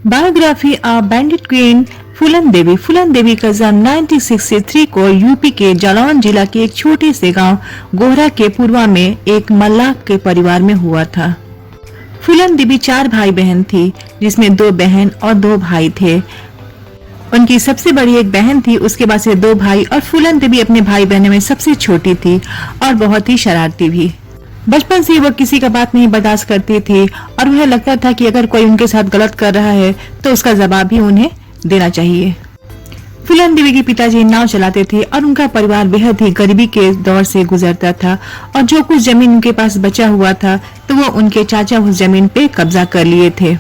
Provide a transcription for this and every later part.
Biography of bandit queen फूलन देवी। फूलन देवी का जन्म 1963 को यूपी के जालौन जिला के एक छोटे से गांव गोहरा के पूर्वा में एक मल्लाह के परिवार में हुआ था। फूलन देवी 4 भाई बहन थी, जिसमें 2 बहन और 2 भाई थे। उनकी सबसे बड़ी एक बहन थी, उसके बाद से 2 भाई, और फूलन देवी अपने भाई बहनों में सबसे छोटी थी और बहुत ही शरारती भी। बचपन से वह किसी का बात नहीं बर्दाश्त करती थी और उन्हें लगता था कि अगर कोई उनके साथ गलत कर रहा है तो उसका जवाब भी उन्हें देना चाहिए। फूलन देवी के पिताजी नाव चलाते थे और उनका परिवार बेहद ही गरीबी के दौर से गुजरता था और जो कुछ जमीन उनके पास बचा हुआ था तो वो उनके चाचा उस जमीन पे कब्जा कर लिए थे।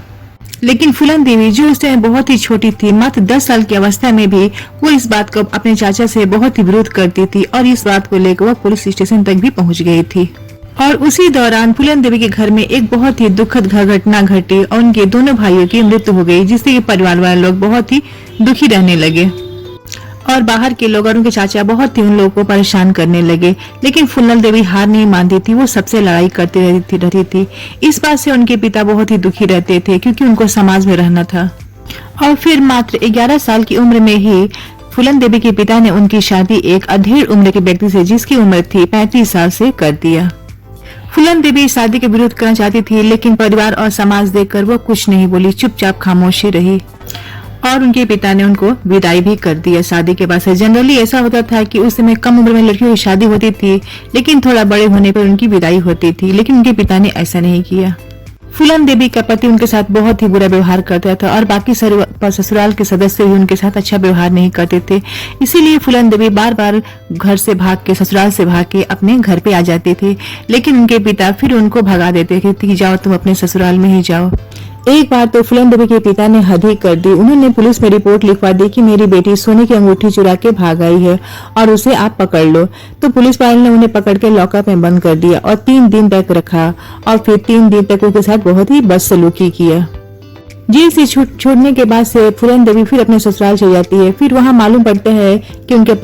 लेकिन फूलन देवी, जो उस टाइम बहुत ही छोटी थी, मात्र 10 साल की अवस्था में भी वो इस बात को अपने चाचा से बहुत ही विरोध करती थी और इस बात को लेकर वो पुलिस स्टेशन तक भी पहुंच गई थी। और उसी दौरान फूलन देवी के घर में एक बहुत ही दुखद घटना घटी और उनके दोनों भाइयों की मृत्यु हो गई, जिससे कि परिवार वाले लोग बहुत ही दुखी रहने लगे और बाहर के लोग और उनके चाचा बहुत ही उन लोगों को परेशान करने लगे। लेकिन फूलन देवी हार नहीं मानती थी, वो सबसे लड़ाई करती रहती थी। इस बात से उनके पिता बहुत ही दुखी रहते थे क्योंकि उनको समाज में रहना था। और फिर मात्र 11 साल की उम्र में ही फूलन देवी के पिता ने उनकी शादी एक अधेड़ उम्र के व्यक्ति से, जिसकी उम्र थी 35 साल से, कर दिया। फूलन देवी शादी के विरोध करना चाहती थी, लेकिन परिवार और समाज देखकर वो कुछ नहीं बोली, चुपचाप खामोशी रही और उनके पिता ने उनको विदाई भी कर दिया शादी के बाद से। जनरली ऐसा होता था कि उस समय कम उम्र में लड़कियों की शादी होती थी, लेकिन थोड़ा बड़े होने पर उनकी विदाई होती थी, लेकिन उनके पिता ने ऐसा नहीं किया। फूलन देवी का पति उनके साथ बहुत ही बुरा व्यवहार करता था और बाकी ससुराल के सदस्य भी उनके साथ अच्छा व्यवहार नहीं करते थे। इसीलिए फूलन देवी बार बार घर से भाग के, ससुराल से भाग के अपने घर पे आ जाती थी, लेकिन उनके पिता फिर उनको भगा देते थे कि जाओ तुम अपने ससुराल में ही जाओ। एक बार तो फूलन देवी के पिता ने हद ही कर दी। उन्होंने पुलिस में रिपोर्ट लिखवा दी कि मेरी बेटी सोने की अंगूठी चुरा के भाग आई है और उसे आप पकड़ लो। तो पुलिस वाले ने उन्हें पकड़ के लॉकअप में बंद कर दिया और 3 दिन तक रखा और फिर 3 दिन तक उनके साथ बहुत ही बदसलूकी किया। जेल से छोड़ने के बाद से फूलन देवी फिर अपने ससुराल चली जाती है। फिर वहाँ मालूम पड़ता है कि उनका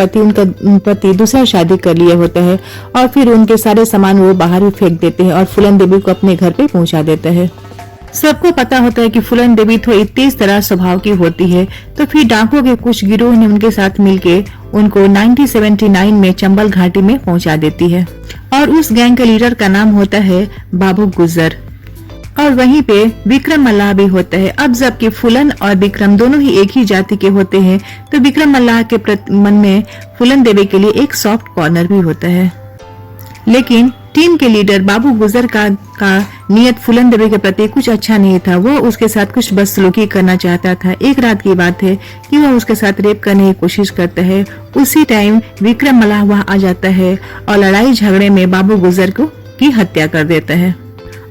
पति दूसरा शादी कर लिया होता है और फिर उनके सारे सामान वो बाहर ही फेंक देते हैं और फूलन देवी को अपने घर पे पहुंचा देता है। सबको पता होता है कि फूलन देवी थोड़ी तेज तरह स्वभाव की होती है, तो फिर डाकुओं के कुछ गिरोह ने उनके साथ मिलके उनको 1979 में चंबल घाटी में पहुंचा देती है और उस गैंग के लीडर का नाम होता है बाबू गुजर और वहीं पे विक्रम मल्लाह भी होता है। अब जबकि फूलन और विक्रम दोनों ही एक ही जाति के होते हैं, तो विक्रम मल्लाह के मन में फूलन देवी के लिए एक सॉफ्ट कॉर्नर भी होता है। लेकिन टीम के लीडर बाबू गुजर का नियत फूलन देवी के प्रति कुछ अच्छा नहीं था। वो उसके साथ कुछ बदसलूकी करना चाहता था। एक रात की बात है कि वह उसके साथ रेप करने की कोशिश करता है। उसी टाइम विक्रम मल्लाह वहाँ आ जाता है और लड़ाई झगड़े में बाबू गुजर की हत्या कर देता है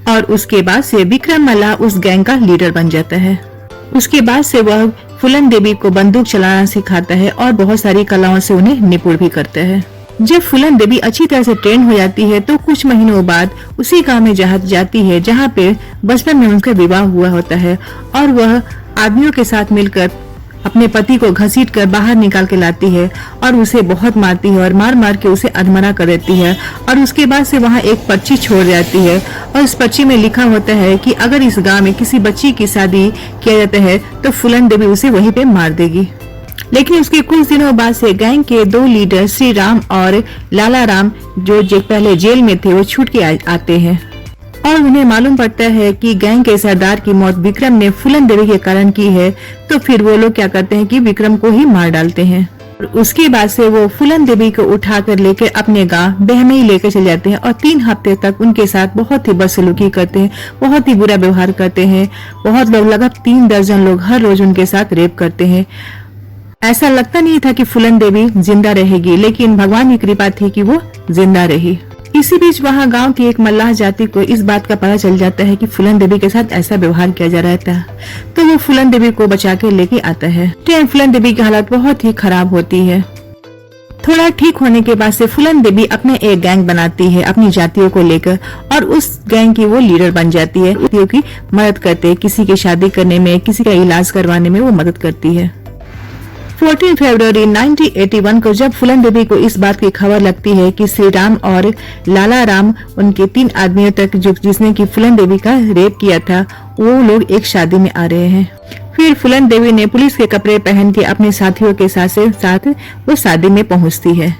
और उसके बाद से विक्रम मल्लाह उस गैंग का लीडर बन जाता है। उसके बाद से वह फूलन देवी को बंदूक चलाना सिखाता है और बहुत सारी कलाओं से उन्हें निपुण भी करता है। जब फूलन देवी अच्छी तरह से ट्रेन हो जाती है तो कुछ महीनों बाद उसी गांव में जाती है जहां पे बचपन में उनका विवाह हुआ होता है और वह आदमियों के साथ मिलकर अपने पति को घसीट कर बाहर निकाल के लाती है और उसे बहुत मारती है और मार मार के उसे अधमरा कर देती है। और उसके बाद से वहाँ एक पर्ची छोड़ जाती है और इस पर्ची में लिखा होता है कि अगर इस गांव में किसी बच्ची की शादी किया जाता है तो फूलन देवी उसे वहीं पे मार देगी। लेकिन उसके कुछ दिनों बाद से गैंग के 2 लीडर श्री राम और लाला राम, जो पहले जेल में थे, वो छूट के आते हैं और उन्हें मालूम पड़ता है कि गैंग के सरदार की मौत विक्रम ने फूलन देवी के कारण की है। तो फिर वो लोग क्या करते हैं कि विक्रम को ही मार डालते हैं। और उसके बाद से वो फूलन देवी को उठाकर लेकर अपने गांव बहमई लेकर चले जाते हैं और 3 हफ्ते तक उनके साथ बहुत ही बदसलूकी करते हैं, बहुत ही बुरा व्यवहार करते हैं। बहुत लोग, लगभग 3 दर्जन लोग हर रोज उनके साथ रेप करते हैं। ऐसा लगता नहीं था कि फूलन देवी जिंदा रहेगी, लेकिन भगवान की कृपा थी कि वो जिंदा रही। इसी बीच वहाँ गांव की एक मल्लाह जाति को इस बात का पता चल जाता है कि फूलन देवी के साथ ऐसा व्यवहार किया जा रहा था, तो वो फूलन देवी को बचा के लेके आता है। फूलन देवी की हालत बहुत ही खराब होती है। थोड़ा ठीक होने के बाद से फूलन देवी अपने एक गैंग बनाती है अपनी जातियों को लेकर और उस गैंग की वो लीडर बन जाती है। जातियों की मदद करते हैं, किसी की शादी करने में, किसी का इलाज करवाने में वो मदद करती है। 14 फरवरी 1981 को जब फूलन देवी को इस बात की खबर लगती है कि श्री राम और लाला राम, उनके 3 आदमियों तक जिसने की फूलन देवी का रेप किया था, वो लोग एक शादी में आ रहे हैं। फिर फूलन देवी ने पुलिस के कपड़े पहन के अपने साथियों के साथ वो शादी में पहुंचती है।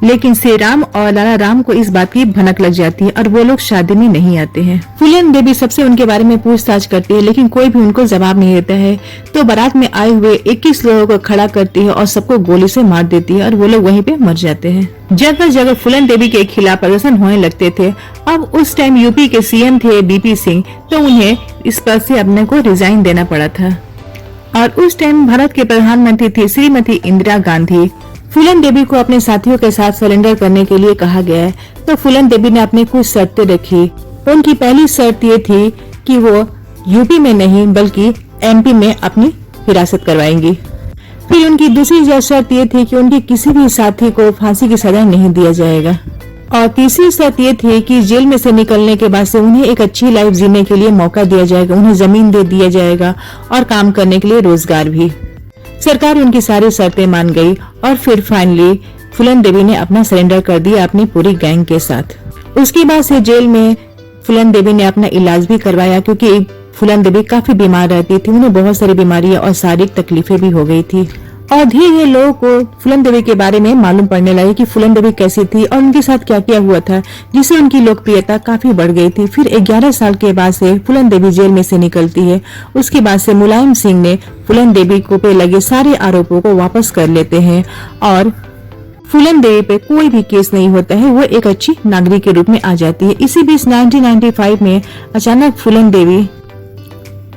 लेकिन श्री राम और लाला राम को इस बात की भनक लग जाती है और वो लोग शादी में नहीं आते हैं। फूलन देवी सबसे उनके बारे में पूछताछ करती है, लेकिन कोई भी उनको जवाब नहीं देता है। तो बारात में आए हुए 21 लोगों को खड़ा करती है और सबको गोली से मार देती है और वो लोग वहीं पे मर जाते हैं। जगह जगह फूलन देवी के खिलाफ प्रदर्शन होने लगते थे। अब उस टाइम यूपी के सीएम थे बीपी सिंह, तो उन्हें इस पद से अपने को रिजाइन देना पड़ा था। और उस टाइम भारत के प्रधानमंत्री थी श्रीमती इंदिरा गांधी। फूलन देवी को अपने साथियों के साथ सरेंडर करने के लिए कहा गया है। तो फूलन देवी ने अपनी कुछ शर्तें रखी। उनकी पहली शर्त ये थी कि वो यूपी में नहीं बल्कि एमपी में अपनी हिरासत करवाएंगी। फिर उनकी दूसरी शर्त ये थी कि उनके किसी भी साथी को फांसी की सजा नहीं दिया जाएगा। और तीसरी शर्त ये थी कि जेल में से निकलने के बाद से उन्हें एक अच्छी लाइफ जीने के लिए मौका दिया जाएगा, उन्हें जमीन दे दिया जाएगा और काम करने के लिए रोजगार भी। सरकार उनकी सारी शर्तें मान गई और फिर फाइनली फूलन देवी ने अपना सरेंडर कर दिया अपनी पूरी गैंग के साथ। उसके बाद से जेल में फूलन देवी ने अपना इलाज भी करवाया, क्योंकि फूलन देवी काफी बीमार रहती थी, उन्हें बहुत सारी बीमारियां और शारीरिक तकलीफें भी हो गई थी। और धीरे धीरे लोगों को फूलन देवी के बारे में मालूम पड़ने लगी कि फूलन देवी कैसी थी और उनके साथ क्या क्या हुआ था, जिससे उनकी लोकप्रियता काफी बढ़ गई थी। फिर 11 साल के बाद से फूलन देवी जेल में से निकलती है। उसके बाद से मुलायम सिंह ने फूलन देवी को पे लगे सारे आरोपों को वापस कर लेते हैं और फूलन देवी पे कोई भी केस नहीं होता है, वो एक अच्छी नागरिक के रूप में आ जाती है। इसी बीच 1995 में अचानक फूलन देवी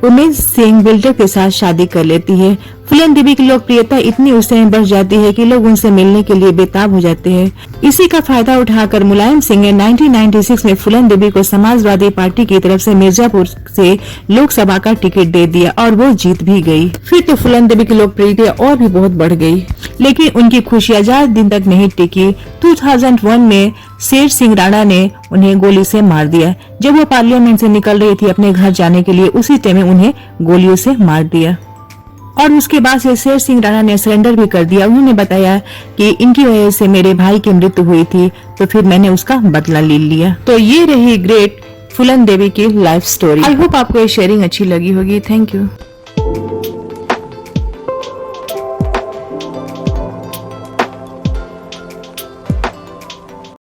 उमेश सिंह बिल्डर के साथ शादी कर लेती है। फूलन देवी की लोकप्रियता इतनी उस समय बढ़ जाती है कि लोग उनसे मिलने के लिए बेताब हो जाते हैं। इसी का फायदा उठाकर मुलायम सिंह ने 1996 में फूलन देवी को समाजवादी पार्टी की तरफ से मिर्जापुर से लोकसभा का टिकट दे दिया और वो जीत भी गई। फिर तो फूलन देवी की लोकप्रियता और भी बहुत बढ़ गई, लेकिन उनकी खुशियां ज्यादा दिन तक नहीं टिकी। 2001 में शेर सिंह राणा ने उन्हें गोली से मार दिया। जब वो पार्लियामेंट से निकल रही थी अपने घर जाने के लिए, उसी टाइम उन्हें गोलियों से मार दिया। और उसके बाद से शेर सिंह राणा ने सरेंडर भी कर दिया। उन्होंने बताया कि इनकी वजह से मेरे भाई की मृत्यु हुई थी, तो फिर मैंने उसका बदला ले लिया। तो ये रही ग्रेट फूलन देवी की लाइफ स्टोरी। आई होप आपको ये शेयरिंग अच्छी लगी होगी। Thank you.